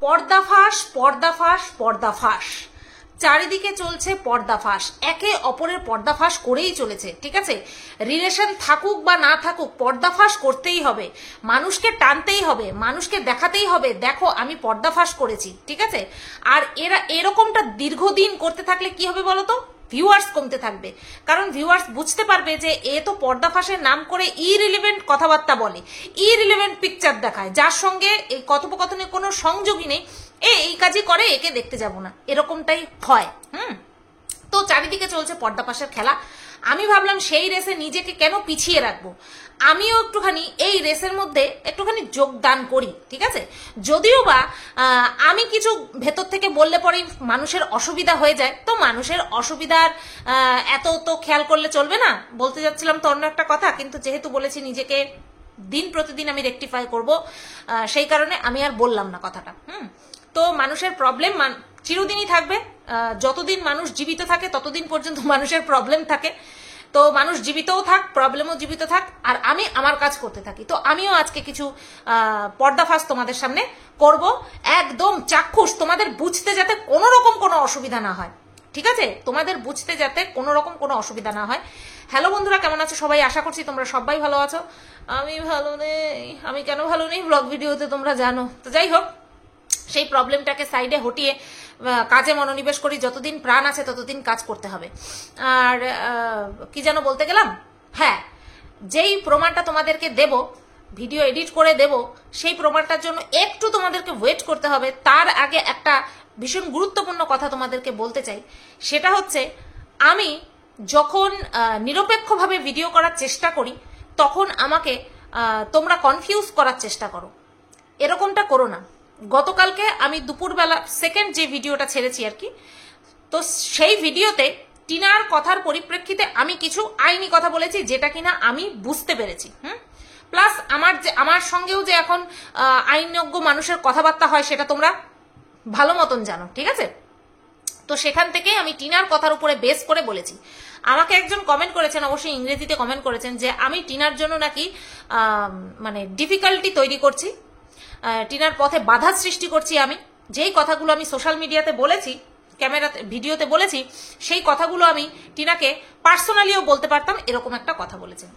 পর্দাফাঁস পর্দাফাঁস পর্দাফাঁস, চারিদিকে চলছে পর্দাফাঁস, একে অপরের পর্দাফাঁস করেই চলেছে। ঠিক আছে, রিলেশন থাকুক বা না থাকুক পর্দাফাঁস করতেই হবে, মানুষকে টানতেই হবে, মানুষকে দেখাতেই হবে দেখো আমি পর্দাফাঁস করেছি। ঠিক আছে, আর এরা এরকমটা দীর্ঘদিন করতে থাকলে কি হবে বলো তো? ভিউয়ার্স কমতে থাকবে, কারণ ভিউয়ার্স বুঝতে পারবে যে এ তো পর্দাফাঁসের নাম করে ইরিলেভেন্ট কথাবার্তা বলে, ইরিলেভেন্ট পিকচার দেখায়, যার সঙ্গে এই কথোপকথনে কোনো সংযোগই নেই, এই কাজই করে, একে দেখতে যাব না, এরকমটাই হয়। তো চারিদিকে চলছে পর্দাফাঁসের খেলা। আমি ভাবলাম সেই রেসে নিজেকে কেন পিছিয়ে রাখবো, আমিও একটুখানি এই রেসের মধ্যে একটুখানি যোগদান করি। ঠিক আছে, যদিও বা আমি কিছু ভেতর থেকে বললে পরে মানুষের অসুবিধা হয়ে যায়, তো মানুষের অসুবিধার এত তো খেয়াল করলে চলবে না। বলতে যাচ্ছিলাম তো অন্য একটা কথা, কিন্তু যেহেতু বলেছি নিজেকে দিন প্রতিদিন আমি রেকটিফাই করব, সেই কারণে আমি আর বললাম না কথাটা। তো মানুষের প্রবলেম চিরদিনই থাকবে, যতদিন মানুষ জীবিত থাকে ততদিন পর্যন্ত মানুষের প্রবলেম থাকে। তো মানুষ জীবিতও থাক, প্রবলেমও জীবিত থাক, আর আমি আমার কাজ করতে থাকি। তো আমিও আজকে কিছু পর্দাফাঁস তোমাদের সামনে করব, একদম চাক্ষুষ, তোমাদের বুঝতে যাতে কোনো রকম কোনো অসুবিধা না হয়। ঠিক আছে, তোমাদের বুঝতে যাতে কোনো রকম কোনো অসুবিধা না হয়। হ্যালো বন্ধুরা, কেমন আছো সবাই? আশা করছি তোমরা সবাই ভালো আছো। আমি ভালো নেই, আমি কেন ভালো নেই ব্লগ ভিডিওতে তোমরা জানো। তো যাই হোক, সেই প্রবলেমটাকে সাইডে হটিয়ে কাজে মনোনিবেশ করি, যতদিন প্রাণ আছে ততদিন কাজ করতে হবে। আর কি যেন বলতে গেলাম, হ্যাঁ, যেই প্রমাণটা তোমাদেরকে দেব, ভিডিও এডিট করে দেব, সেই প্রমাণটার জন্য একটু তোমাদেরকে ওয়েট করতে হবে। তার আগে একটা ভীষণ গুরুত্বপূর্ণ কথা তোমাদেরকে বলতে চাই, সেটা হচ্ছে আমি যখন নিরপেক্ষভাবে ভিডিও করার চেষ্টা করি তখন আমাকে তোমরা কনফিউজ করার চেষ্টা করো, এরকমটা করো না। গতকালকে আমি দুপুরবেলা সেকেন্ড যে ভিডিওটা ছেড়েছি আর কি, তো সেই ভিডিওতে টিনার কথার পরিপ্রেক্ষিতে আমি কিছু আইনি কথা বলেছি, যেটা কিনা আমি বুঝতে পেরেছি। প্লাস আমার সঙ্গেও যে এখন আইনজ্ঞ মানুষের কথাবার্তা হয় সেটা তোমরা ভালো মতন জানো। ঠিক আছে, তো সেখান থেকে আমি টিনার কথার উপরে বেস করে বলেছি। আমাকে একজন কমেন্ট করেছেন, অবশ্যই ইংরেজিতে কমেন্ট করেছেন, যে আমি টিনার জন্য নাকি মানে ডিফিকাল্টি তৈরি করছি, টিনার পথে বাধা সৃষ্টি করছি। আমি যেই কথাগুলো আমি সোশ্যাল মিডিয়াতে বলেছি, ক্যামেরাতে ভিডিওতে বলেছি, সেই কথাগুলো আমি টিনাকে পার্সোনালিও বলতে পারতাম, এরকম একটা কথা বলেছেন।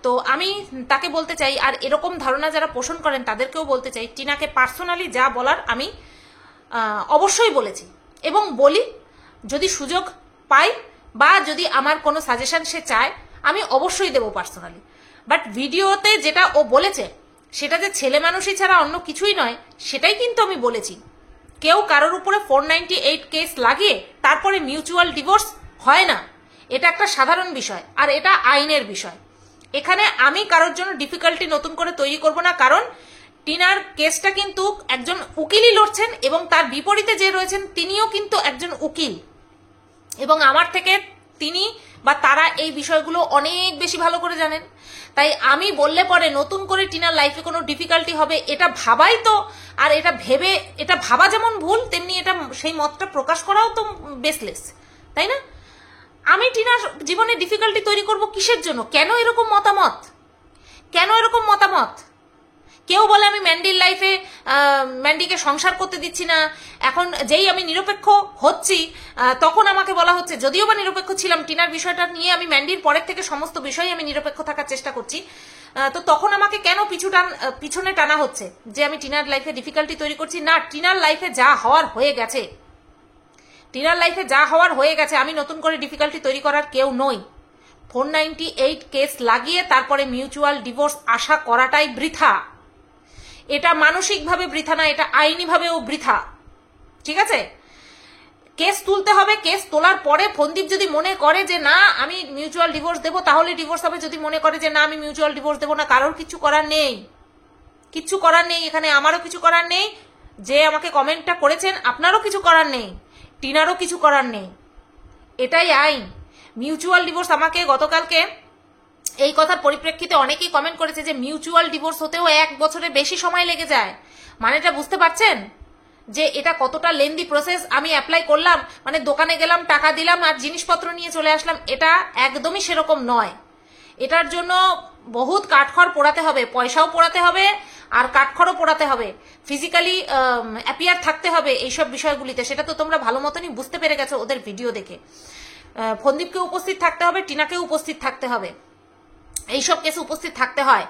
তো আমি তাকে বলতে চাই, আর এরকম ধারণা যারা পোষণ করেন তাদেরকেও বলতে চাই, টিনাকে পার্সোনালি যা বলার আমি অবশ্যই বলেছি এবং বলি। যদি সুযোগ পাই বা যদি আমার কোনো সাজেশন সে চায় আমি অবশ্যই দেবো পার্সোনালি। বাট ভিডিওতে যেটা ও বলেছে সেটা যে ছেলে মানুষই ছাড়া অন্য কিছুই নয়, সেটাই কিন্তু আমি বলেছি। কেউ কারোর উপরে 498 কেস লাগিয়ে তারপরে মিউচুয়াল ডিভোর্স হয় না, এটা একটা সাধারণ বিষয়, আর এটা আইনের বিষয়। এখানে আমি কারোর জন্য ডিফিকাল্টি নতুন করে তৈরি করব না, কারণ টিনার কেসটা কিন্তু একজন উকিলই লড়ছেন এবং তার বিপরীতে যে রয়েছেন তিনিও কিন্তু একজন উকিল, এবং আমার থেকে তিনি বা তারা এই বিষয়গুলো অনেক বেশি ভালো করে জানেন। তাই আমি বললে পরে নতুন করে টিনার লাইফে কোনো ডিফিকাল্টি হবে এটা ভাবাই তো, আর এটা ভেবে এটা ভাবা যেমন ভুল, তেমনি এটা সেই মতটা প্রকাশ করাও তো বেসলেস, তাই না? আমি টিনার জীবনে ডিফিকাল্টি তৈরি করব কিসের জন্য? কেন এরকম মতামত? কেন এরকম মতামত? কেউ বলে আমি ম্যান্ডির লাইফে ম্যান্ডিকে সংসার করতে দিচ্ছি না, এখন যেই আমি নিরপেক্ষ হচ্ছি তখন আমাকে বলা হচ্ছে, যদিও বা নিরপেক্ষ ছিলাম টিনার বিষয়টা নিয়ে, আমি ম্যান্ডির পরের থেকে সমস্ত বিষয়ে আমি নিরপেক্ষ থাকার চেষ্টা করছি, তো তখন আমাকে কেন পিছনে টানা হচ্ছে যে আমি টিনার লাইফে ডিফিকাল্টি তৈরি করছি? না, টিনার লাইফে যা হওয়ার হয়ে গেছে, টিনার লাইফে যা হওয়ার হয়ে গেছে, আমি নতুন করে ডিফিকাল্টি তৈরি করার কেউ নই। 498 কেস লাগিয়ে তারপরে মিউচুয়াল ডিভোর্স আশা করাটাই বৃথা। এটা মানসিকভাবে বৃথা না, এটা আইনিভাবেও বৃথা। ঠিক আছে, কেস তুলতে হবে, কেস তোলার পরে ফন্দীপ যদি মনে করে যে না আমি মিউচুয়াল ডিভোর্স দেবো তাহলে ডিভোর্স হবে, যদি মনে করে যে না আমি মিউচুয়াল ডিভোর্স দেবো না, কারোর কিছু করার নেই, কিচ্ছু করার নেই। এখানে আমারও কিছু করার নেই, যে আমাকে কমেন্টটা করেছেন আপনারও কিছু করার নেই, টিনারও কিছু করার নেই, এটাই আইন। মিউচুয়াল ডিভোর্স আমাকে গতকালকে এই কথার পরিপ্রেক্ষিতে অনেকেই কমেন্ট করেছে যে মিউচুয়াল ডিভোর্স হতেও 1 বছরের বেশি সময় লেগে যায়। মানেটা বুঝতে পারছেন যে এটা কতটা লেন্দি প্রসেস? আমি অ্যাপ্লাই করলাম মানে দোকানে গেলাম, টাকা দিলাম আর জিনিসপত্র নিয়ে চলে আসলাম, এটা একদমই সেরকম নয়। এটার জন্য বহুত কাঠখড় পোড়াতে হবে, পয়সাও পোড়াতে হবে আর কাঠখড়ও পোড়াতে হবে, ফিজিক্যালি অ্যাপিয়ার থাকতে হবে এইসব বিষয়গুলিতে। সেটা তো তোমরা ভালো মতনই বুঝতে পেরে গেছো ওদের ভিডিও দেখে। ফন্দীপকে উপস্থিত থাকতে হবে, টিনাকেও উপস্থিত থাকতে হবে, এইসব কেসে উপস্থিত থাকতে হয়।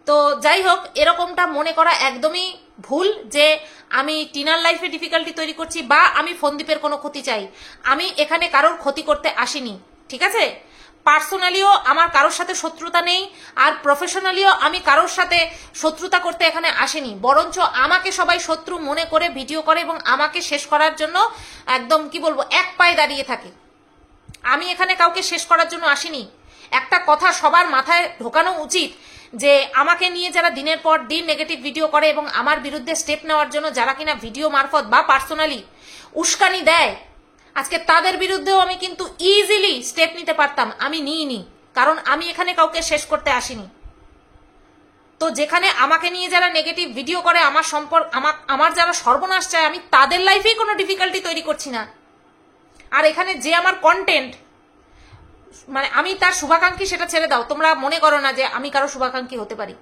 তো যাই হোক, এরকমটা মনে করা একদমই ভুল যে আমি টিনার লাইফে ডিফিকাল্টি তৈরি করছি বা আমি ফন্দীপের কোনো ক্ষতি চাই। আমি এখানে কারোর ক্ষতি করতে আসিনি, ঠিক আছে? পার্সোনালিও আমার কারোর সাথে শত্রুতা নেই, আর প্রফেশনালিও আমি কারোর সাথে শত্রুতা করতে এখানে আসিনি। বরঞ্চ আমাকে সবাই শত্রু মনে করে ভিডিও করে এবং আমাকে শেষ করার জন্য একদম কি বলবো এক পায়ে দাঁড়িয়ে থাকে। আমি এখানে কাউকে শেষ করার জন্য আসিনি। একটা কথা সবার মাথায় ঢোকানো উচিত যে আমাকে নিয়ে যারা দিনের পর দিন নেগেটিভ ভিডিও করে এবং আমার বিরুদ্ধে স্টেপ নেওয়ার জন্য যারা কিনা ভিডিও মারফত বা পার্সোনালি উস্কানি দেয়, আজকে তাদের বিরুদ্ধেও আমি কিন্তু ইজিলি স্টেপ নিতে পারতাম, আমি নিইনি, কারণ আমি এখানে কাউকে শেষ করতে আসিনি। তো যেখানে আমাকে নিয়ে যারা নেগেটিভ ভিডিও করে, আমার যারা সর্বনাশ চায়, আমি তাদের লাইফেই কোনো ডিফিকাল্টি তৈরি করছি না। আর এখানে যে আমার কন্টেন্ট, মানে আমি তার শুভাকাঙ্ক্ষী সেটা ছেড়ে দাও, তোমরা মনে করো না যে আমি কারো শুভাকাঙ্ক্ষী হতে পারি।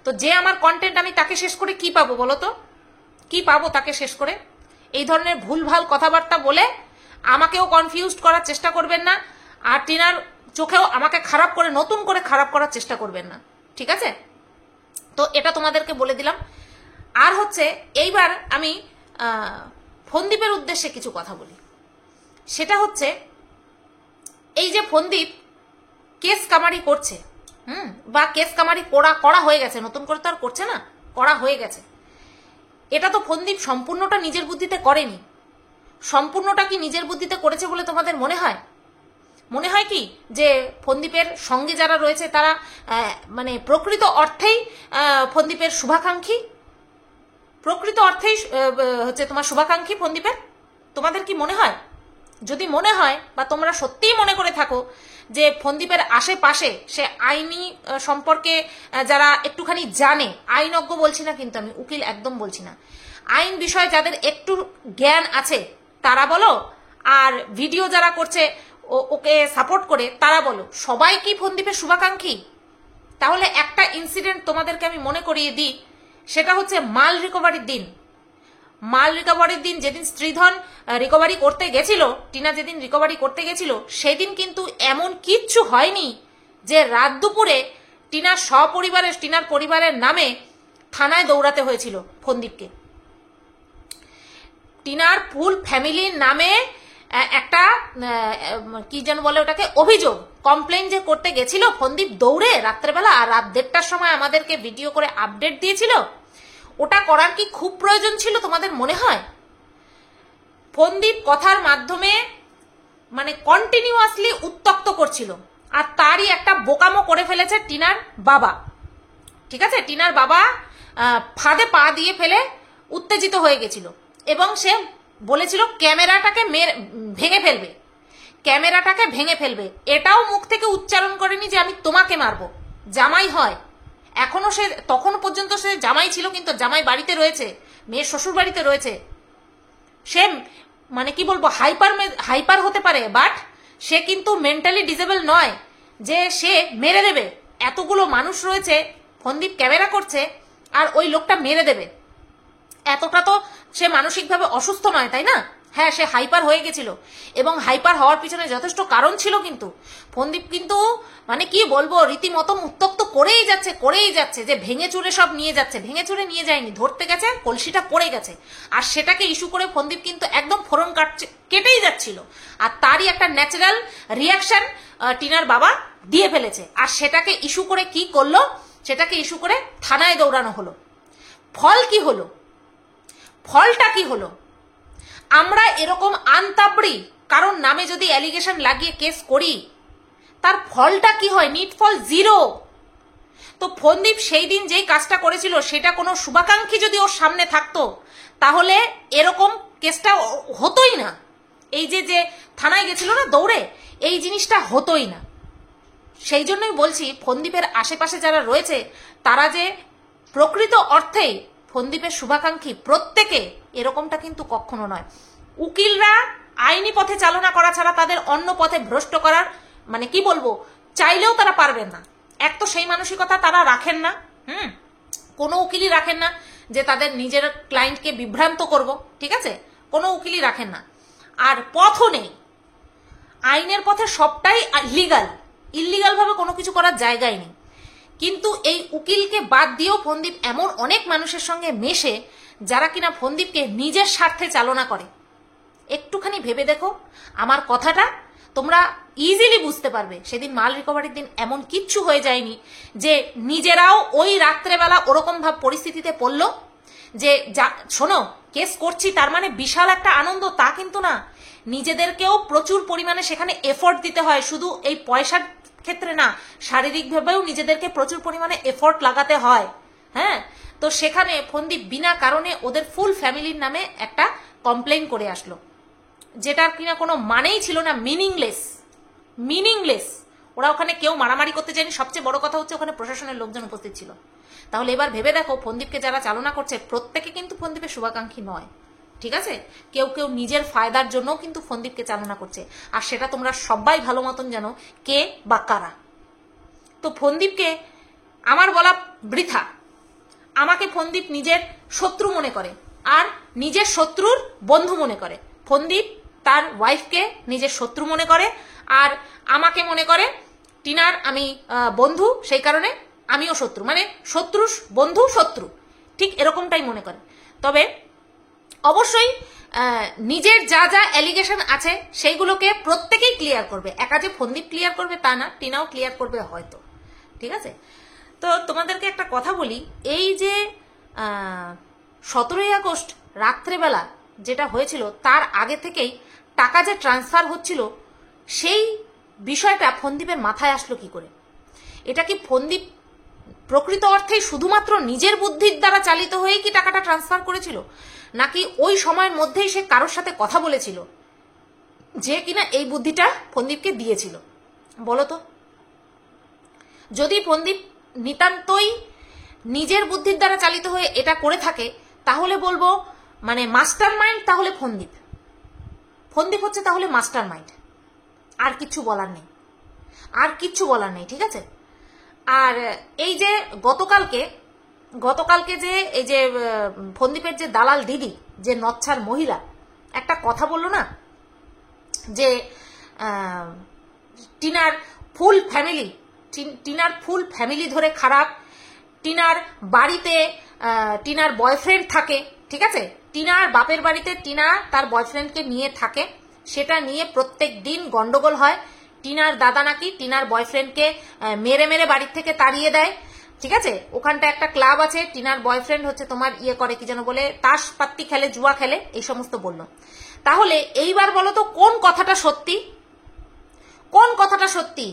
তো যে আমার কন্টেন্ট, আমি তাকে শেষ করে কি পাবো বলো তো? কি পাবো তাকে শেষ করে? এই ধরনের ভুলভাল কথাবার্তা বলে আমাকেও কনফিউজড করার চেষ্টা করবেন না, আর টিনার চোখেও আমাকে খারাপ করে নতুন করে খারাপ করার চেষ্টা করবেন না, ঠিক আছে? তো এটা তোমাদেরকে বলে দিলাম। আর হচ্ছে এইবার আমি ফন্দীপের উদ্দেশ্যে কিছু কথা বলি। সেটা হচ্ছে এই যে ফন্দীপ কেস কামারি করছে, বা কেস কামারি করা হয়ে গেছে, নতুন করে তো আর করছে না, করা হয়ে গেছে। এটা তো ফন্দীপ সম্পূর্ণটা নিজের বুদ্ধিতে করেনি। সম্পূর্ণটা কি নিজের বুদ্ধিতে করেছে বলে তোমাদের মনে হয়? মনে হয় কি যে ফন্দীপের সঙ্গে যারা রয়েছে তারা মানে প্রকৃত অর্থেই ফন্দীপের শুভাকাঙ্ক্ষী? প্রকৃত অর্থেই হচ্ছে তোমার শুভাকাঙ্ক্ষী ফন্দীপের? তোমাদের কি মনে হয়? যদি মনে হয় বা তোমরা সত্যিই মনে করে থাকো যে ফন্দীপের আশেপাশে সে আইনি সম্পর্কে যারা একটুখানি জানে, আইনজ্ঞ বলছি না কিন্তু আমি, উকিল একদম বলছি না, আইন বিষয়ে যাদের একটু জ্ঞান আছে তারা বলো, আর ভিডিও যারা করছে ওকে সাপোর্ট করে তারা বলো, সবাই কি ফন্দীপের শুভাকাঙ্ক্ষী? তাহলে একটা ইনসিডেন্ট তোমাদেরকে আমি মনে করিয়ে দিই, সেটা হচ্ছে মাল রিকভারির দিন। মাল রিকভারির দিন যেদিন স্ত্রীধন রিকভারি করতে গেছিল, টিনা যেদিন রিকভারি করতে গেছিল, সেদিন কিন্তু এমন কিচ্ছু হয়নি যে রাত দুপুরে টিনার পরিবারের নামে থানায় দৌড়াতে হয়েছিল ফন্দীপকে। টিনার ফুল ফ্যামিলির নামে একটা কি যেন বলে ওটাকে, অভিযোগ, কমপ্লেন যে করতে গেছিল ফন্দীপ দৌড়ে রাত্রেবেলা, আর রাত 1:30টার সময় আমাদেরকে ভিডিও করে আপডেট দিয়েছিল। ওটা করার কি খুব প্রয়োজন ছিল তোমাদের মনে হয়? ফন্দীপ কথার মাধ্যমে মানে কন্টিনিউয়াসলি উত্তক্ত করছিল, আর তারই একটা বোকামো করে ফেলেছে টিনার বাবা, ঠিক আছে? টিনার বাবা ফাঁদে পা দিয়ে ফেলে উত্তেজিত হয়ে গেছিল এবং সে বলেছিল ক্যামেরাটাকে ভেঙে ফেলবে, ক্যামেরাটাকে ভেঙে ফেলবে। এটাও মুখ থেকে উচ্চারণ করেনি যে আমি তোমাকে মারবো, জামাই হয় এখনো, সে তখন পর্যন্ত সে জামাই ছিল, কিন্তু জামাই বাড়িতে রয়েছে, মেয়ের শ্বশুর বাড়িতে রয়েছে। সে মানে কি বলবো, হাইপার হতে পারে, বাট সে কিন্তু মেন্টালি ডিজেবল নয় যে সে মেরে দেবে। এতগুলো মানুষ রয়েছে, ফন্দীপ ক্যামেরা করছে আর ওই লোকটা মেরে দেবে, এতটা তো সে মানসিকভাবে অসুস্থ নয়, তাই না? হ্যাঁ, সে হাইপার হয়ে গেছিল এবং হাইপার হওয়ার পিছনে যথেষ্ট কারণ ছিল, কিন্তু ফন্দীপ কিন্তু মানে কি বলবো, রীতিমতো উত্তক্ত করেই যাচ্ছে যে ভেঙে চুরে সব নিয়ে যাচ্ছে। ভেঙে চুরে নিয়ে যায়নি, ধরতে গেছে, কলসিটা পড়ে গেছে, আর সেটাকে ইস্যু করে ফন্দীপ কিন্তু একদম ফোরন কেটেই যাচ্ছিল। আর তারই একটা ন্যাচারাল রিয়াকশন টিনার বাবা দিয়ে ফেলেছে, আর সেটাকে ইস্যু করে কি করলো, সেটাকে ইস্যু করে থানায় দৌড়ানো হলো। ফল কি হলো? ফলটা কি হলো? আমরা এরকম আনতাবড়ি কারণ নামে যদি অ্যালিগেশন লাগিয়ে কেস করি, তার ফলটা কি হয়? নিট ফল 0। তো ফন্দীপ সেই দিন যেই কাজটা করেছিল, সেটা কোনো শুভাকাঙ্ক্ষী যদি ওর সামনে থাকতো, তাহলে এরকম কেসটা হতোই না। এই যে থানায় গেছিল না দৌড়ে, এই জিনিসটা হতোই না। সেই জন্যই বলছি, ফন্দীপের আশেপাশে যারা রয়েছে তারা যে প্রকৃত অর্থেই ফন্দীপের শুভাকাঙ্ক্ষী, প্রত্যেকে এরকমটা কিন্তু কখনো নয়। উকিলরা আইনি পথে চালনা করা ছাড়া তাদের অন্য পথে ভ্রষ্ট করার মানে কি বলবো, চাইলেও তারা পারবেন না। এক তো সেই মানসিকতা তারা রাখেন না, কোনো উকিলই রাখেন না যে তাদের নিজের ক্লায়েন্টকে বিভ্রান্ত করব, ঠিক আছে, কোনো উকিলই রাখেন না। আর পথও নেই, আইনের পথে সবটাই ইলিগাল ভাবে কোনো কিছু করার জায়গায় নেই। কিন্তু এই উকিলকে বাদ দিয়েও ফোনদীপ এমন অনেক মানুষের সঙ্গে মেশে যারা কিনা ফোনদীপকে নিজের স্বার্থে চালনা করে। একটুখানি ভেবে দেখো আমার কথাটা, তোমরা ইজিলি বুঝতে পারবে। সেদিন মাল রিকভারির দিন এমন কিচ্ছু হয়ে যায়নি যে নিজেরাও ওই রাত্রেবেলা ওরকম ভাব পরিস্থিতিতে পড়লো যে যা শোনো কেস করছি তার মানে বিশাল একটা আনন্দ, তা কিন্তু না। নিজেদেরকেও প্রচুর পরিমাণে সেখানে এফোর্ট দিতে হয়, শুধু এই পয়সার ক্ষেত্রে না, শারীরিকভাবেও নিজেদেরকে প্রচুর পরিমাণে এফোর্ট লাগাতে হয়। হ্যাঁ, তো সেখানে ফোনদীপ বিনা কারণে ওদের ফুল ফ্যামিলির নামে একটা কমপ্লেন করে আসলো, যেটার কিনা কোনো মানেই ছিল না, মিনিংলেস। ওরা ওখানে কেউ মারামারি করতে যায়নি, সবচেয়ে বড় কথা হচ্ছে ওখানে প্রশাসনের লোকজন উপস্থিত ছিল। তাহলে এবার ভেবে দেখো ফোনদীপকে যারা চালনা করছে প্রত্যেকে কিন্তু ফোনদীপের শুভাকাঙ্ক্ষী নয়, ঠিক আছে, কেউ কেউ নিজের ফায়দার জন্য কিন্তু ফোনদীপকে চালনা করছে, আর সেটা তোমরা সবাই ভালো মতন জানো কে বা কারা। তো ফোনদীপকে আমার বলা বৃথা, আমাকে ফোনদীপ নিজের শত্রু মনে করে আর নিজের শত্রুর বন্ধু মনে করে। ফোনদীপ তার ওয়াইফকে নিজের শত্রু মনে করে আর আমাকে মনে করে টিনার আমি বন্ধু, সেই কারণে আমিও শত্রু, মানে শত্রু বন্ধু শত্রু, ঠিক এরকমটাই মনে করে। তবে অবশ্যই নিজের যা যা অ্যালিগেশন আছে সেইগুলোকে প্রত্যেকেই ক্লিয়ার করবে, একা যে ফোনদীপ ক্লিয়ার করবে তা না, টিনাও ক্লিয়ার করবে হয়তো, ঠিক আছে। তো তোমাদেরকে একটা কথা বলি, এই যে 17ই আগস্ট রাত্রেবেলা যেটা হয়েছিল তার আগে থেকেই টাকা যে ট্রান্সফার হচ্ছিল সেই বিষয়টা ফোনদীপের মাথায় আসলো কি করে? এটা কি ফোনদীপ প্রকৃত অর্থেই শুধুমাত্র নিজের বুদ্ধির দ্বারা চালিত হয়েই কি টাকাটা ট্রান্সফার করেছিল, নাকি ওই সময়ের মধ্যেই সে কারোর সাথে কথা বলেছিল যে কিনা এই বুদ্ধিটা ফোনদীপকে দিয়েছিল? বলো তো। যদি ফোনদীপ নিতান্তই নিজের বুদ্ধির দ্বারা চালিত হয়ে এটা করে থাকে তাহলে বলবো মানে মাস্টার মাইন্ড তাহলে ফোনদীপ হচ্ছে তাহলে মাস্টার মাইন্ড, আর কিচ্ছু বলার নেই, ঠিক আছে। আর এই যে গতকালকে যে এই যে ফোনদীপের যে দালাল দিদি, যে নচ্ছার মহিলা একটা কথা বললো না, যে টিনার ফুল ফ্যামিলি ধরে খারাপ, টিনার বাড়িতে টিনার বয়ফ্রেন্ড থাকে, ঠিক আছে, টিনার বাপের বাড়িতে টিনা তার বয়ফ্রেন্ডকে নিয়ে থাকে, সেটা নিয়ে প্রত্যেক দিন গন্ডগোল হয়। টিনার দাদা নাকি টিনার বয়ফ্রেন্ডকে মেরে মেরে বাড়ির থেকে তাড়িয়ে দেয়, ঠিক আছে। ওখানটা একটা ক্লাব আছে, টিনার বয়ফ্রেন্ড হচ্ছে তোমার ইয়ে করে কি যেন বলে, তাস পাত্তি খেলে, জুয়া খেলে, এই সমস্ত বললো। তাহলে এইবার বলো তো কোন কথাটা সত্যি?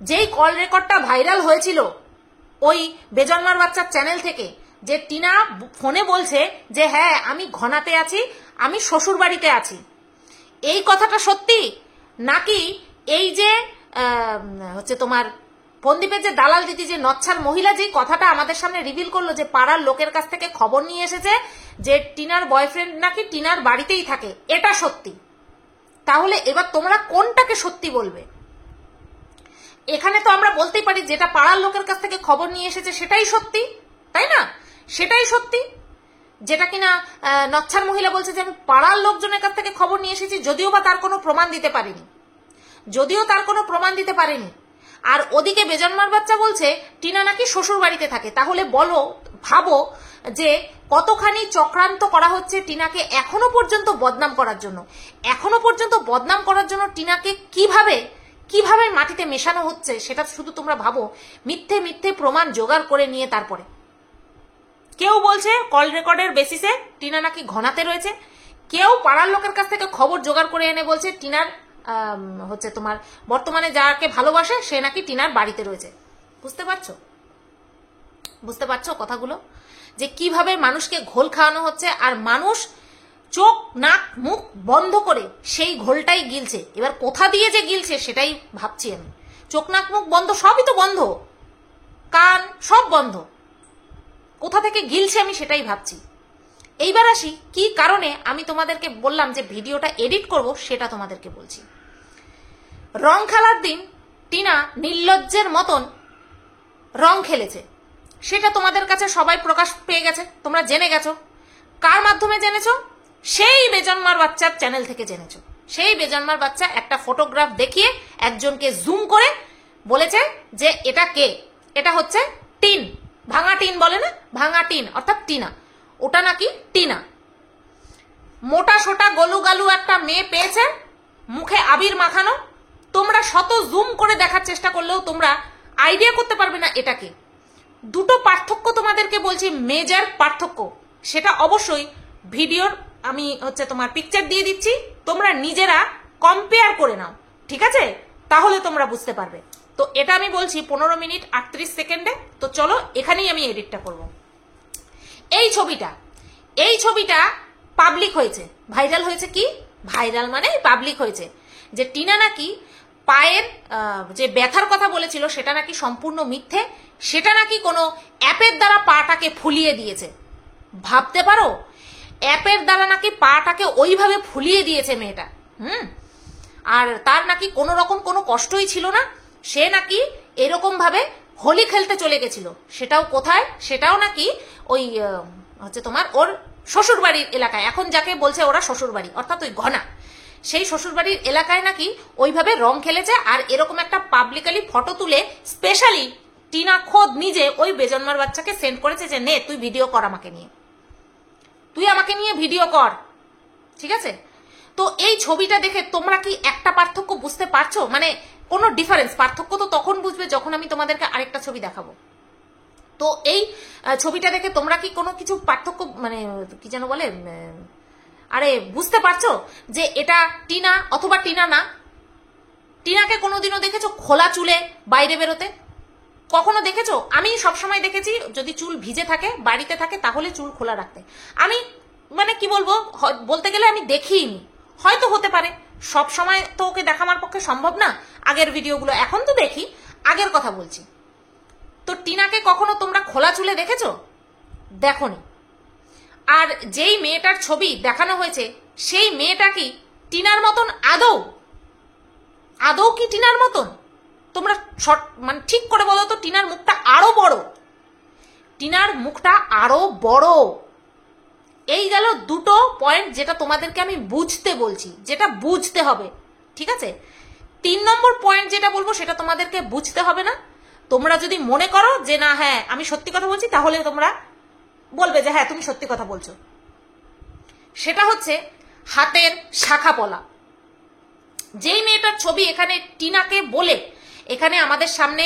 যেই কল রেকর্ডটা ভাইরাল হয়েছিল ওই বেজন্মার বাচ্চার চ্যানেল থেকে, যে টিনা ফোনে বলছে যে হ্যাঁ আমি ঘনাতে আছি, আমি শ্বশুর বাড়িতে আছি, এই কথাটা সত্যি, নাকি এই যে হচ্ছে তোমার ফোনদীপের যে দালাল দিদি, যে নচ্ছার মহিলা যে কথাটা আমাদের সামনে রিভিল করলো, যে পাড়ার লোকের কাছ থেকে খবর নিয়ে এসেছে যে টিনার বয়ফ্রেন্ড নাকি টিনার বাড়িতেই থাকে, এটা সত্যি? তাহলে এবার তোমরা কোনটাকে সত্যি বলবে? এখানে তো আমরা বলতেই পারি যেটা পাড়ার লোকের কাছ থেকে খবর নিয়ে এসেছে সেটাই সত্যি, তাই না? সেটাই সত্যি, যেটা কিনা নচ্ছার মহিলা বলছে যে আমি পাড়ার লোকজনের কাছ থেকে খবর নিয়ে এসেছি, যদিও তার কোনো প্রমাণ দিতে পারেনি। আর ওদিকে বেজন্মার বাচ্চা বলছে টিনা নাকি শ্বশুর বাড়িতে থাকে। তাহলে ভাবো যে কতখানি চক্রান্ত করা হচ্ছে টিনাকে এখনো পর্যন্ত বদনাম করার জন্য টিনাকে কিভাবে মাটিতে মেশানো হচ্ছে সেটা শুধু তোমরা ভাবো। মিথ্যে প্রমাণ জোগাড় করে নিয়ে তারপরে কেউ বলছে কল রেকর্ডের বেসিসে টিনা নাকি ঘনাতে রয়েছে, কেউ পাড়ার লোকের কাছ থেকে খবর জোগাড় করে এনে বলছে টিনার হচ্ছে তোমার বর্তমানে যাকে ভালোবাসে সে নাকি টিনার বাড়িতে রয়েছে। বুঝতে পারছো কথাগুলো, যে কিভাবে মানুষকে ঘোল খাওয়ানো হচ্ছে, আর মানুষ চোখ নাক মুখ বন্ধ করে সেই ঘোলটাই গিলছে। এবার কোথা দিয়ে যে গিলছে সেটাই ভাবছি আমি। চোখ নাক মুখ বন্ধ, সবই তো বন্ধ, কান সব বন্ধ, কোথা থেকে গিলছে আমি সেটাই ভাবছি। এইবার আসি কি কারণে আমি তোমাদেরকে বললাম যে ভিডিওটা এডিট করব, সেটা তোমাদেরকে বলছি। রং খেলার দিন টিনা নির্লজ্জের মতন রং খেলেছে, সেটা তোমাদের কাছে সবাই প্রকাশ পেয়ে গেছে, তোমরা জেনে গেছো। কার মাধ্যমে জেনেছো? সেই বেজন্মার বাচ্চার চ্যানেল থেকে জেনেছো। সেই বেজন্মার বাচ্চা একটা ফটোগ্রাফ দেখিয়ে একজনকে জুম করে বলেছে যে এটা কে, এটা হচ্ছে টিন, ভাঙা টিন বলে না, ভাঙা টিন অর্থাৎ টিনা, ওটা নাকি টিনা। মোটা সোটা গলু গালু একটা মেয়ে পেয়েছে, মুখে আবির মাখানো, তোমরা শত জুম করে দেখার চেষ্টা করলেও তোমরা আইডিয়া করতে পারবে না এটাকে। দুটো পার্থক্য তোমাদেরকে বলছি, মেজর পার্থক্য, সেটা অবশ্যই ভিডিওর আমি হচ্ছে তোমার পিকচার দিয়ে দিচ্ছি, তোমরা নিজেরা কম্পেয়ার করে নাও, ঠিক আছে? তাহলে তোমরা বুঝতে পারবে। তো এটা আমি বলছি 15 মিনিট 38 সেকেন্ডে। তো চলো এখানেই আমি এডিটটা করব। এই ছবিটা পাবলিক হয়েছে, ভাইরাল হয়েছে। কি ভাইরাল মানে পাবলিক হয়েছে, যে টিনা নাকি পায়ের যে ব্যথার কথা বলেছিল সেটা নাকি সম্পূর্ণ মিথ্যে, সেটা নাকি কোনো অ্যাপের দ্বারা পাটাকে ফুলিয়ে দিয়েছে। ভাবতে পারো, অ্যাপের দ্বারা নাকি পাটাকে ওইভাবে ফুলিয়ে দিয়েছে মেয়েটা। আর তার নাকি কোনো রকম কোনো কষ্টই ছিল না, সে নাকি এরকম ভাবে হোলি খেলতে চলে গেছিল। সেটাও কোথায়? সেটাও নাকি ওই হচ্ছে তোমার ওর শ্বশুরবাড়ির এলাকায়, এখন যাকে বলছে ওরা শ্বশুরবাড়ি অর্থাৎ ওই ঘনা, সেই শ্বশুরবাড়ির এলাকায় নাকি ওইভাবে রং খেলেছে। আর এরকম একটা পাবলিকালি ফটো তুলে স্পেশালি টিনা খোদ নিজে ওই বেজন্মার বাচ্চাকে সেন্ড করেছে যে নে তুই ভিডিও কর আমাকে নিয়ে, তুই আমাকে নিয়ে ভিডিও কর, ঠিক আছে? তো এই ছবিটা দেখে তোমরা কি একটা পার্থক্য বুঝতে পারছো? মানে কোনো ডিফারেন্স, পার্থক্য তো তখন বুঝবে যখন আমি তোমাদেরকে আরেকটা ছবি দেখাবো। তো এই ছবিটা দেখে তোমরা কি কোনো কিছু পার্থক্য, মানে কি যেন বলে, আরে বুঝতে পারছো যে এটা টিনা অথবা টিনা না? টিনাকে কোনোদিনও দেখেছো খোলা চুলে বাইরে বেরোতে? কখনো দেখেছো? আমি সবসময় দেখেছি যদি চুল ভিজে থাকে, বাড়িতে থাকে, তাহলে চুল খোলা রাখতে। আমি মানে কি বলবো, বলতে গেলে আমি দেখিনি, হয়তো হতে পারে, সব সময় তো ওকে দেখা আমার পক্ষে সম্ভব না। আগের ভিডিওগুলো এখন তো দেখি, আগের কথা বলছি। তো টিনাকে কখনো তোমরা খোলা চুলে দেখেছো? দেখোনি। আর যেই মেয়েটার ছবি দেখানো হয়েছে সেই মেয়েটা কি টিনার মতন আদৌ? আদৌ কি টিনার মতন? তোমরা মানে ঠিক করে বলো তো, টিনার মুখটা আরো বড়, টিনার মুখটা আরো বড়। এই গেল দুটো পয়েন্ট যেটা তোমাদেরকে আমি বুঝতে বলছি, যেটা বুঝতে হবে, ঠিক আছে? 3 নম্বর পয়েন্ট যেটা বলবো সেটা তোমাদেরকে বুঝতে হবে না। তোমরা যদি মনে করো যে না হ্যাঁ আমি সত্যি কথা বলছি, তাহলে তোমরা বলবে যে হ্যাঁ তুমি সত্যি কথা বলছো। সেটা হচ্ছে হাতের শাখা পলা। যেই মেয়েটার ছবি এখানে টিনাকে বলে এখানে আমাদের সামনে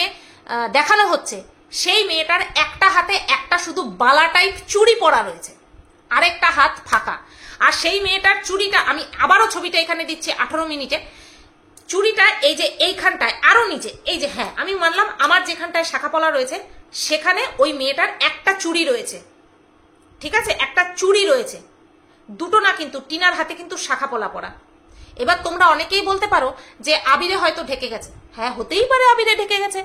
দেখানো হচ্ছে, সেই মেয়েটার একটা হাতে একটা শুধু বালা টাইপ চুড়ি পরা রয়েছে, আরেকটা হাত ফাঁকা। আর সেই মেয়েটার চুড়িটা আমি আবারও ছবিটা এখানে দিচ্ছি 18 মিনিটে। চুড়িটা এই যে এইখানটায় আরো নিচে, এই যে হ্যাঁ আমি মানলাম আমার যেখানটায় শাখা পলা রয়েছে সেখানে ওই মেয়েটার একটা চুড়ি রয়েছে, ঠিক আছে? একটা চুড়ি রয়েছে, দুটো না কিন্তু। টিনার হাতে কিন্তু শাখা পলা পরা। এবার তোমরা অনেকেই বলতে পারো যে আবিরে হয়তো ঢেকে গেছে। হ্যাঁ হতেই পারে আবিরে ঢেকে গেছে,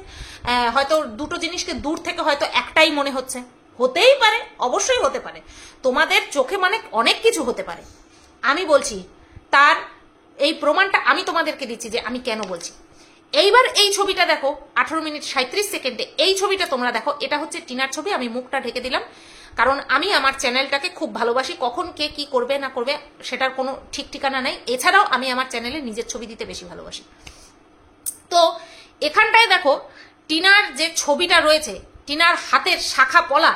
হয়তো দুটো জিনিসকে দূর থেকে হয়তো একটাই মনে হচ্ছে, হতেই পারে, অবশ্যই হতে পারে। তোমাদের চোখে মানে অনেক কিছু হতে পারে। আমি বলছি তার এই প্রমাণটা আমি তোমাদেরকে দিচ্ছি যে আমি কেন বলছি। এইবার এই ছবিটা দেখো 18 মিনিট 37 সেকেন্ডে, এই ছবিটা তোমরা দেখো, এটা হচ্ছে টিনার ছবি। আমি মুখটা ঢেকে দিলাম কারণ আমি আমার চ্যানেলটাকে খুব ভালোবাসি, কখন কে কি করবে না করবে সেটার কোনো ঠিক ঠিকানা নেই। এছাড়াও আমি আমার চ্যানেলে নিজের ছবি দিতে বেশি ভালোবাসি। তো এখানটায় দেখো টিনার যে ছবিটা রয়েছে, টিনার হাতের শাখা পলা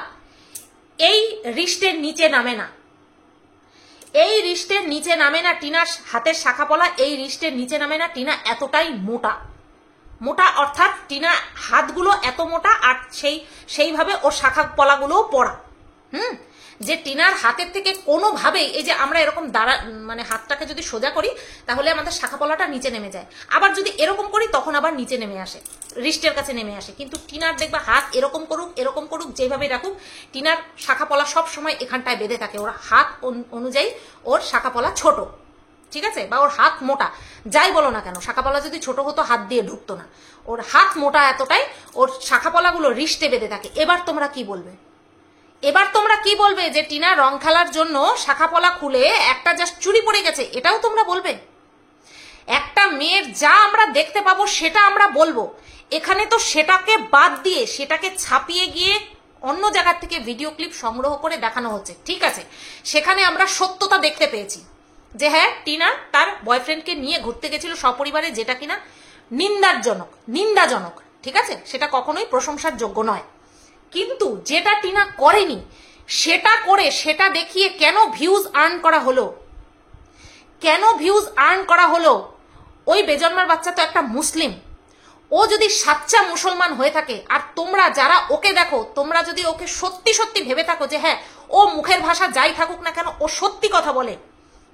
এই রিস্টের নিচে নামে না, এই রিস্টের নিচে নামে না। টিনার হাতের শাখা পলা এই রিস্টের নিচে নামে না। টিনা এতটাই মোটা, মোটা অর্থাৎ টিনা হাতগুলো এত মোটা, আর সেইভাবে ওর শাখা পলাগুলোও পড়া। যে টিনার হাতের থেকে কোনোভাবেই, এই যে আমরা এরকম দাঁড়া মানে হাতটাকে যদি সোজা করি তাহলে আমাদের শাখা পলাটা নিচে নেমে যায়, আবার যদি এরকম করি তখন আবার নিচে নেমে আসে, রিস্টের কাছে নেমে আসে। কিন্তু টিনার দেখবা হাত এরকম করুক যেভাবে রাখুক, টিনার শাখা পলা সব সময় এখানটায় বেঁধে থাকে। ওর হাত অনুযায়ী ওর শাখা পলা ছোট, ঠিক আছে? বা ওর হাত মোটা, যাই বলো না কেন, শাখা পলা যদি ছোট হতো হাত দিয়ে ঢুকতো না। ওর হাত মোটা এতটাই, ওর শাখা পলাগুলো রিস্টে বেঁধে থাকে। এবার তোমরা কি বলবে? এবার তোমরা কি বলবে? যে টিনা রং খেলার জন্য শাখা পলা খুলে একটা জাস্ট চুড়ি পড়ে গেছে, এটাও তোমরা বলবে? একটা মেয়ের যা আমরা দেখতে পাবো সেটা আমরা বলবো। এখানে তো সেটাকে বাদ দিয়ে সেটাকে ছাপিয়ে গিয়ে অন্য জায়গার থেকে ভিডিও ক্লিপ সংগ্রহ করে দেখানো হচ্ছে। ঠিক আছে, সেখানে আমরা সত্যতা দেখতে পেয়েছি যে হ্যাঁ, টিনা তার বয়ফ্রেন্ডকে নিয়ে ঘুরতে গেছিল সপরিবারে, যেটা কিনা নিন্দাজনক। ঠিক আছে, সেটা কখনোই প্রশংসার যোগ্য নয়। কিন্তু যেটা টিনা করেনি সেটা করে সেটা দেখিয়ে কেন ভিউজ আর্ন করা হলো? ওই বেজন্মার বাচ্চা তো একটা মুসলিম। ও যদি সাচ্চা মুসলমান হয়ে থাকে, আর তোমরা যারা ওকে দেখো, তোমরা যদি ওকে সত্যি সত্যি ভেবে থাকো যে হ্যাঁ, ও মুখের ভাষা যাই থাকুক না কেন ও সত্যি কথা বলে,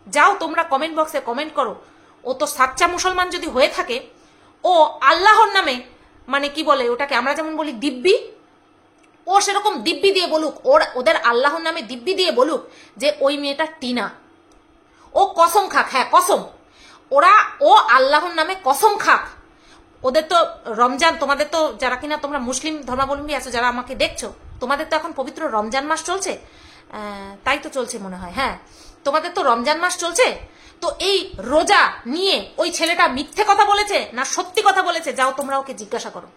যাও তোমরা কমেন্ট বক্সে কমেন্ট করো। ও তো সাচ্চা মুসলমান যদি হয়ে থাকে, ও আল্লাহর নামে, মানে কি বলে ওটাকে, আমরা যেমন বলি দিব্যি, ও সেরকম দিব্যি দিয়ে বলুক, ওদের আল্লাহর নামে দিব্যি দিয়ে বলুক যে ওই মেয়েটা টিনা। ও কসম খাক, হ্যাঁ কসম, ও আল্লাহর নামে কসম খাক। ওদের তো রমজান, তোমাদের তো যারা কিনা তোমরা মুসলিম ধর্মাবলম্বী আছো, যারা আমাকে দেখছো, তোমাদের তো এখন পবিত্র রমজান মাস চলছে, তাই তো চলছে মনে হয়, হ্যাঁ তোমাদের তো রমজান মাস চলছে। তো এই রোজা নিয়ে ওই ছেলেটা মিথ্যে কথা বলেছে না সত্যি কথা বলেছে, যাও তোমরা ওকে জিজ্ঞাসা করো।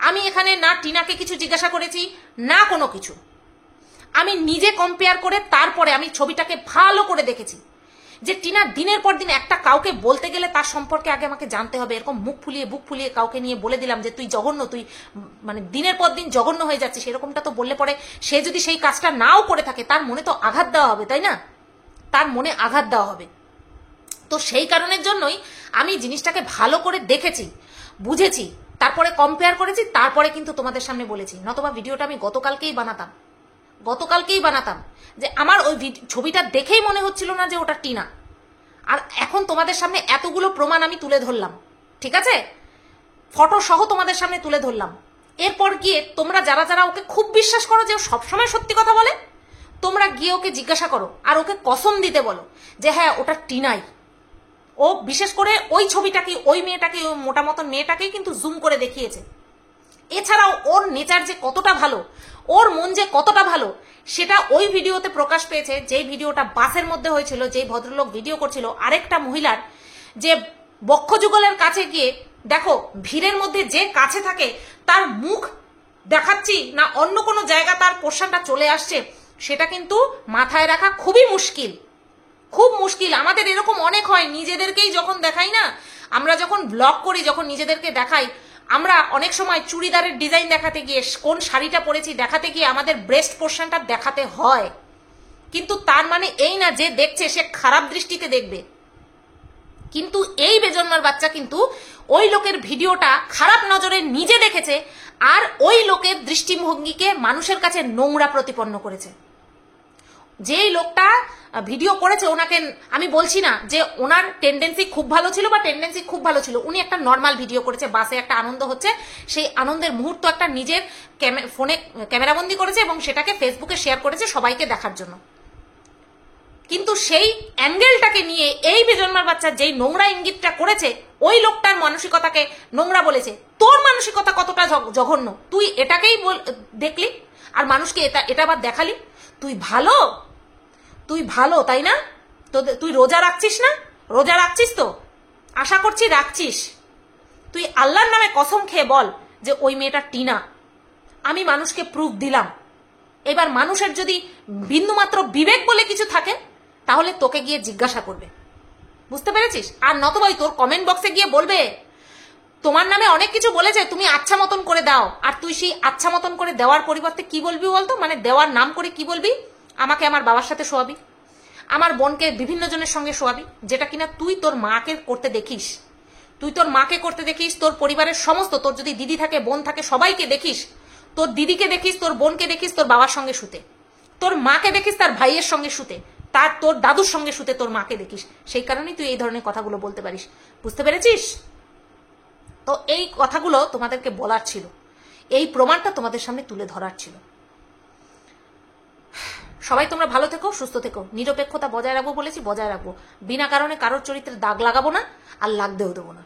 আমি এখানে না টিনাকে কিছু জিজ্ঞাসা করেছি না কোনো কিছু, আমি নিজে কম্পেয়ার করে তারপরে আমি ছবিটাকে ভালো করে দেখেছি যে টিনা দিনের পর দিন একটা কাউকে বলতে গেলে তার সম্পর্কে আগে আমাকে জানতে হবে। এরকম বুক ফুলিয়ে কাউকে নিয়ে বলে দিলাম যে তুই জঘন্য, তুই মানে দিনের পর দিন জঘন্য হয়ে যাচ্ছিস, এরকমটা তো বললে পরে সে যদি সেই কাজটা নাও করে থাকে তার মনে তো আঘাত দেওয়া হবে, তাই না? তার মনে আঘাত দেওয়া হবে। তো সেই কারণের জন্যই আমি জিনিসটাকে ভালো করে দেখেছি, বুঝেছি, তারপরে কম্পেয়ার করেছি, তারপরে কিন্তু তোমাদের সামনে বলেছি। নতবা ভিডিওটা আমি গতকালকেই বানাতাম যে আমার ওই ছবিটা দেখেই মনে হচ্ছিল না যে ওটা টিনা। আর এখন তোমাদের সামনে এতগুলো প্রমাণ আমি তুলে ধরলাম, ঠিক আছে, ফটো সহ তোমাদের সামনে তুলে ধরলাম। এরপর গিয়ে তোমরা যারা ওকে খুব বিশ্বাস করো যে ও সবসময় সত্যি কথা বলে, তোমরা গিয়ে ওকে জিজ্ঞাসা করো আর ওকে কসম দিতে বলো যে হ্যাঁ ওটা টিনাই। ও বিশেষ করে ওই ছবিটাকে, ওই মেয়েটাকে, ওই মোটা মতন মেয়েটাকেই কিন্তু জুম করে দেখিয়েছে। এছাড়াও ওর নেচার যে কতটা ভালো, ওর মন যে কতটা ভালো, সেটা ওই ভিডিওতে প্রকাশ পেয়েছে। যেই ভিডিওটা বাসের মধ্যে হয়েছিল, যেই ভদ্রলোক ভিডিও করছিল আরেকটা মহিলার, যে বক্ষযুগলের কাছে গিয়ে দেখো ভিড়ের মধ্যে যে কাছে থাকে তার মুখ দেখাচ্ছি না অন্য কোনো জায়গা তার পোর্শনটা চলে আসছে, সেটা কিন্তু মাথায় রাখা খুবই মুশকিল, খুব মুশকিল। আমাদের এরকম অনেক হয়, নিজেদেরকেই যখন দেখাই না, আমরা যখন ব্লগ করি, যখন নিজেদেরকে দেখাই, আমরা অনেক সময় চুড়িদারের ডিজাইন দেখাতে গিয়ে, কোন শাড়িটা পরেছি দেখাতে গিয়ে আমাদের ব্রেস্ট পোর্শনটা দেখাতে হয়। কিন্তু তার মানে এই না যে দেখছে সে খারাপ দৃষ্টিতে দেখবে। কিন্তু এই বেজন্মার বাচ্চা কিন্তু ওই লোকের ভিডিওটা খারাপ নজরে নিজে দেখেছে, আর ওই লোকের দৃষ্টিভঙ্গিকে মানুষের কাছে নোংরা প্রতিপন্ন করেছে। যেই লোকটা ভিডিও করেছে, ওনাকে আমি বলছি না যে ওনার টেন্ডেন্সি খুব ভালো ছিল, উনি একটা নর্মাল ভিডিও করেছে, বাসে একটা আনন্দ হচ্ছে, সেই আনন্দের মুহূর্ত একটা নিজের ফোনে ক্যামেরাবন্দি করেছে এবং সেটাকে ফেসবুকে শেয়ার করেছে সবাইকে দেখার জন্য। কিন্তু সেই অ্যাঙ্গেলটাকে নিয়ে এই বেজন্মার বাচ্চা যেই নোংরা ইঙ্গিতটা করেছে, ওই লোকটার মানসিকতাকে নোংরা বলেছে। তোর মানসিকতা কতটা জঘন্য, তুই এটাকেই দেখলি আর মানুষকে এটা আবার দেখালি। তুই ভালো তাই না? তো তুই রোজা রাখছিস না? রোজা রাখছিস তো, আশা করছি রাখছিস। তুই আল্লাহর নামে কসম খেয়ে বল যে ওই মেয়েটা টিনা। আমি মানুষকে প্রুফ দিলাম। এবার মানুষের যদি বিন্দুমাত্র বিবেক বলে কিছু থাকে তাহলে তোকে গিয়ে জিজ্ঞাসা করবে, বুঝতে পেরেছিস? আর নতবাই তোর কমেন্ট বক্সে গিয়ে বলবে তোমার নামে অনেক কিছু বলেছে, তুমি আচ্ছা মতন করে দাও। আর তুই সেই আচ্ছা মতন করে দেওয়ার পরিবর্তে কি বলবি বলতো, মানে দেওয়ার নাম করে কি বলবি, আমাকে আমার বাবার সাথে শোয়াবি, আমার বোনকে বিভিন্ন জনের সঙ্গে শোয়াবি, যেটা কিনা তুই তোর মাকে করতে দেখিস। তোর পরিবারের সমস্ত, তোর যদি দিদি থাকে, বোন থাকে, সবাইকে দেখিস। তোর দিদিকে দেখিস, তোর বোনকে দেখিস তোর বাবার সঙ্গে শুতে, তোর মাকে দেখিস তার ভাইয়ের সঙ্গে শুতে, তোর দাদুর সঙ্গে শুতে তোর মাকে দেখিস। সেই কারণেই তুই এই ধরনের কথাগুলো বলতে পারিস, বুঝতে পেরেছিস? তো এই কথাগুলো তোমাদেরকে বলার ছিল, এই প্রমাণটা তোমাদের সামনে তুলে ধরার ছিল। সবাই তোমরা ভালো থেকো, সুস্থ থেকো, নিরপেক্ষতা বজায় রাখবো বলেছি, বজায় রাখবো। বিনা কারণে কারোর চরিত্রে দাগ লাগাবো না, আর লাগতেও দেবো না।